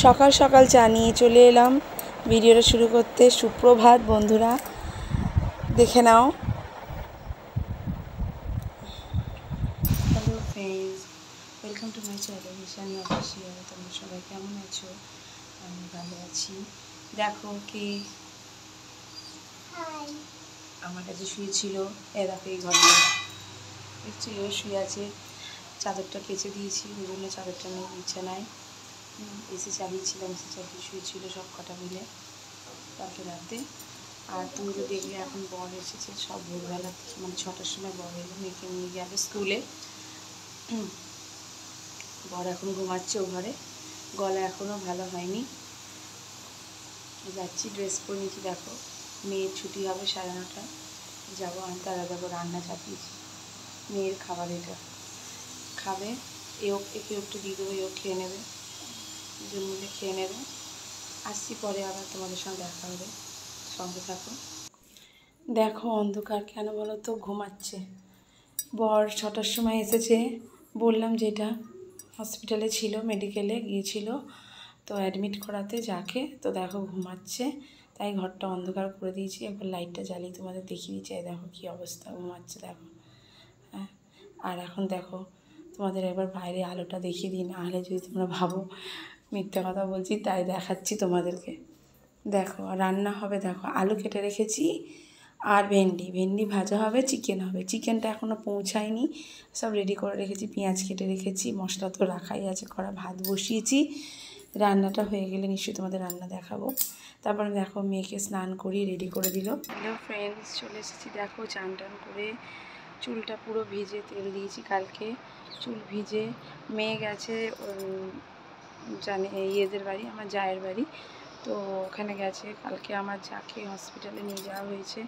সকাল সকাল চা নিয়ে চলে এলাম ভিডিওটা শুরু করতে। সুপ্রভাত বন্ধুরা, দেখে নাও। Hello friends, welcome to my channel Ishani official. তোমরা সবাই কেমন আছো? আমি ভালো আছি। দেখো কে আমার কাছে শুয়েছিল, দেখো এই ঘরটা দেখছি ও শুয়ে আছে। চাদরটা কেচে দিয়েছি, ওই জন্য চাদরটা নিয়ে বিছানায় এসি চালিয়েছিলাম, এসি চালিয়ে শুয়েছিল সব কটা মিলে কালকে রাতে। আর তুমি তো দেখলে এখন বর এসেছে সব ভোরবেলা থেকে, মানে 6টার সময় বর এলো, মেয়েকে নিয়ে গেলে স্কুলে। বর এখন ঘুমাচ্ছে ও ঘরে, গলা এখনও ভালো হয়নি। যাচ্ছি, ড্রেস পরে নিচ্ছি। দেখো মেয়ের ছুটি হবে 9:30টায়, যাবো আনতে। আর দেখো রান্না চাপিয়েছি, মেয়ের খাবার এটা খাবে, একে একটু দিয়ে দেবো, এও খেয়ে নেবে, দুজন মিলে খেয়ে নেবে। আসছি পরে, আবার তোমাদের সঙ্গে দেখা হবে, সঙ্গে থাকো। দেখো অন্ধকার কেন বলো তো, ঘুমাচ্ছে। বর 6টার সময় এসেছে, বললাম যেটা হসপিটালে ছিল, মেডিকেলে গিয়েছিল তো অ্যাডমিট করাতে যাকে, তো দেখো ঘুমাচ্ছে, তাই ঘরটা অন্ধকার করে দিয়েছি। একবার লাইটটা জ্বালিয়ে তোমাদের দেখিয়ে দিচ্ছি। দেখো কী অবস্থা, ঘুমাচ্ছে দেখো। হ্যাঁ, আর এখন দেখো তোমাদের একবার বাইরে আলোটা দেখিয়ে দিই, না হলে যদি তোমরা ভাবো মিথ্যা কথা বলছি, তাই দেখাচ্ছি তোমাদেরকে। দেখো রান্না হবে, দেখো আলু কেটে রেখেছি, আর ভেন্ডি ভাজা হবে, চিকেন হবে। চিকেনটা এখনও পৌঁছায়নি, সব রেডি করে রেখেছি, পেঁয়াজ কেটে রেখেছি, মশলা তো রাখাই আছে করা, ভাত বসিয়েছি। রান্নাটা হয়ে গেলে নিশ্চয়ই তোমাদের রান্না দেখাবো। তারপরে দেখো মেয়েকে স্নান করিয়ে রেডি করে দিল। হ্যালো ফ্রেন্ডস, চলে এসেছি। দেখো চান টান করে চুলটা পুরো ভিজে, তেল দিয়েছি কালকে, চুল ভিজে। মেয়ে গেছে জানে ইয়েদের বাড়ি, আমার জায়ের বাড়ি, তো ওখানে গেছে। কালকে আমার যাকে হসপিটালে নিয়ে যাওয়া হয়েছে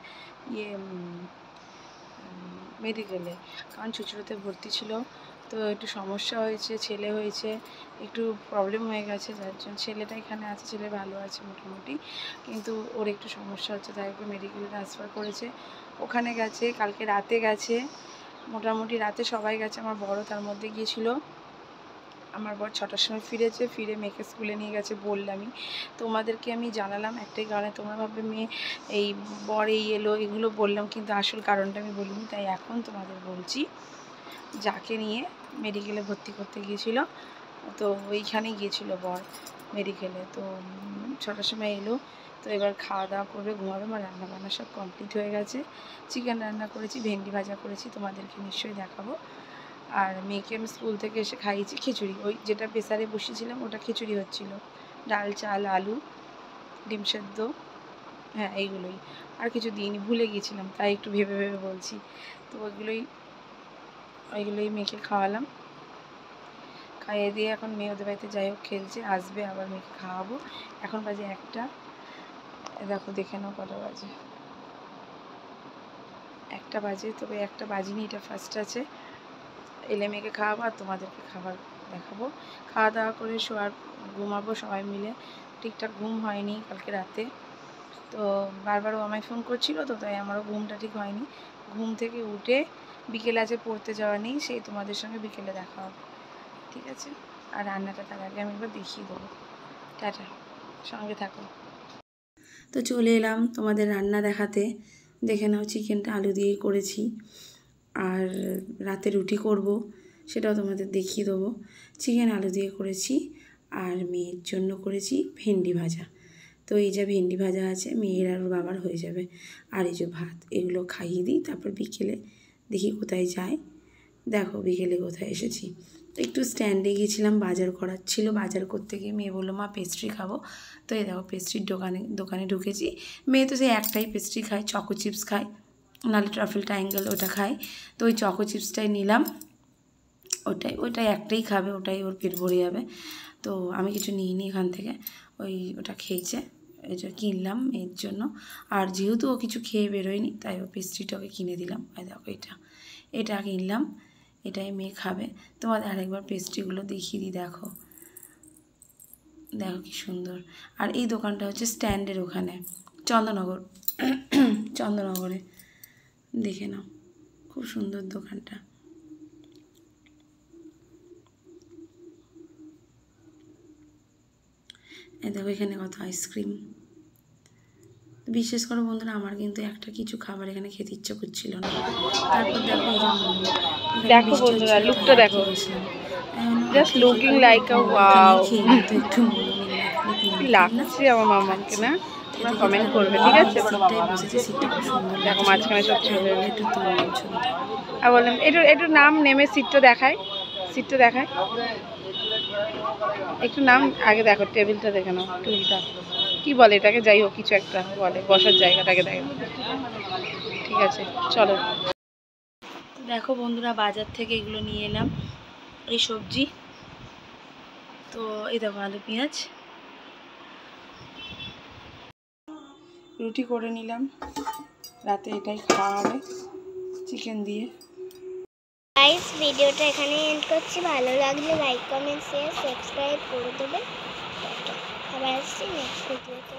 মেডিকেলে, কারণ চুচুড়োতে ভর্তি ছিল, তো একটু সমস্যা হয়েছে, ছেলে হয়েছে, একটু প্রবলেম হয়ে গেছে, যার জন্য ছেলেটা এখানে আছে, ছেলে ভালো আছে মোটামুটি, কিন্তু ওর একটু সমস্যা হচ্ছে, তাই একটু মেডিকেলে ট্রান্সফার করেছে। ওখানে গেছে, কালকে রাতে গেছে, মোটামুটি রাতে সবাই গেছে, আমার বড় তার মধ্যে গিয়েছিল। আমার বর 6টার সময় ফিরেছে, ফিরে মেয়েকে স্কুলে নিয়ে গেছে। বললামই তোমাদেরকে, আমি জানালাম একটাই কারণে, তোমরা ভাববে মেয়ে এই বর এই এলো, এগুলো বললাম, কিন্তু আসল কারণটা আমি বলিনি। তাই এখন তোমাদের বলছি, যাকে নিয়ে মেডিকেলে ভর্তি করতে গিয়েছিল, তো ওইখানেই গিয়েছিল বর মেডিকেলে। তো 6টার সময় এলো, তো এবার খাওয়া দাওয়া করবে, ঘুমাবে। আমার রান্না বান্না সব কমপ্লিট হয়ে গেছে। চিকেন রান্না করেছি, ভেন্ডি ভাজা করেছি, তোমাদেরকে নিশ্চয়ই দেখাবো। আর মেয়েকে আমি স্কুল থেকে এসে খাইয়েছি খিচুড়ি, ওই যেটা প্রেসারে বসিয়েছিলাম ওটা খিচুড়ি হচ্ছিল, ডাল, চাল, আলু, ডিম সেদ্ধ, হ্যাঁ এইগুলোই, আর কিছু দিইনি, ভুলে গিয়েছিলাম, তাই একটু ভেবে ভেবে বলছি। তো ওইগুলোই মেয়েকে খাওয়ালাম, খাইয়ে দিয়ে এখন মেয়ে ওদের বাড়িতে যাই হোক খেলছে, আসবে, আবার মেয়েকে খাওয়াবো। এখন বাজে 1টা, দেখো দেখে নাও কটা বাজে, 1টা বাজে, তবে 1টা বাজিনি, এটা ফার্স্ট আছে। এলে মেয়েকে খাওয়াবো আর তোমাদেরকে খাবার দেখাবো। খাওয়া দাওয়া করে ঘুমাবো সবাই মিলে। ঠিকঠাক ঘুম হয়নি কালকে রাতে, তো বারবারও আমায় ফোন করছিল, তো তাই আমারও ঘুমটা ঠিক হয়নি। ঘুম থেকে উঠে বিকেলে আছে পড়তে যাওয়া নেই, সেই তোমাদের সঙ্গে বিকেলে দেখা হবে, ঠিক আছে? আর রান্নাটা তার আগে আমি একবার দেখিয়ে দেবো। টাটা, সঙ্গে থাকো। তো চলে এলাম তোমাদের রান্না দেখাতে। দেখে নাও, চিকেনটা আলু দিয়েই করেছি, আর রাতে রুটি করব, সেটাও তোমাদের দেখিয়ে দেবো। চিকেন আলু দিয়ে করেছি, আর মেয়ের জন্য করেছি ভেন্ডি ভাজা। তো এই যে ভেন্ডি ভাজা আছে, মেয়ের আর বাবার হয়ে যাবে। আর এই যে ভাত, এগুলো খাইয়ে দিই, তারপর বিকেলে দেখি কোথায় যায়। দেখো বিকেলে কোথায় এসেছি, একটু স্ট্যান্ডে গিয়েছিলাম, বাজার করার ছিল। বাজার করতে গিয়ে মেয়ে বললো মা পেস্ট্রি খাবো, তো এই দেখো পেস্ট্রির দোকানে ঢুকেছি। মেয়ে তো সেই একটাই পেস্ট্রি খায়, চকো চিপস খায়, নাহলে ট্রাফেল ট্রায়াঙ্গেল, ওটা খায়। তো ওই চকো চিপসটাই নিলাম, ওটাই একটাই খাবে, ওটাই ওর পেট ভরে যাবে। তো আমি কিছু নিইনি এখান থেকে, ওটা খেয়েছে, এটা কিনলাম মেয়ের জন্য। আর যেহেতু ও কিছু খেয়ে বেরোয়নি, তাই ও পেস্ট্রিটাকে কিনে দিলাম। এই দেখো এটা কিনলাম, এটাই মেয়ে খাবে। তোমাদের আরেকবার পেস্ট্রিগুলো দেখিয়ে দিই, দেখো কি সুন্দর। আর এই দোকানটা হচ্ছে স্ট্যান্ডের ওখানে, চন্দননগরে, দেখে নাও, খুব সুন্দর দোকানটা। এই দেখো এখানে কত আইসক্রিম। বিশেষ করে বন্ধুরা আমার কিন্তু একটা কিছু খাবার এখানে খেতে ইচ্ছা করছিল না। তারপর দেখো এই যে মোমো, দেখো বন্ধুরা লুকটা দেখো, জাস্ট লুকিং লাইক আ ওয়াও। একটু মোমো নিলাম, কি লাগছে আমার মামাকে না, তোমরা কমেন্ট করবে ঠিক আছে। সিটটাই বসেছে, সিটটা খুব সুন্দর দেখো লাগছে। মাঝখানে সব ছেলে একটু তুললাম ছবিটা। আর বললাম একটু একটু নাম নেমে সিটটা দেখায়, সিটটা দেখায় একটু নাম আগে দেখো, টেবিলটা দেখে নাও, টেবিলটা কি বলে এটাকে, যাই হোক কিছু একটা বলে, বসার জায়গাটাকে দেখো। ঠিক আছে চলো। দেখো বন্ধুরা বাজার থেকে এগুলো নিয়ে এলাম, এই সবজি। তো এই দেখো আলু পেঁয়াজ, রুটি করে নিলাম, রাতে এটাই খাওয়া হবে চিকেন দিয়ে। গাইস ভিডিওটা এখানে এন্ড করছি, ভালো লাগলে লাইক কমেন্ট শেয়ার সাবস্ক্রাইব করে দেবে। আবার আসছি নেক্সট ভিডিওতে।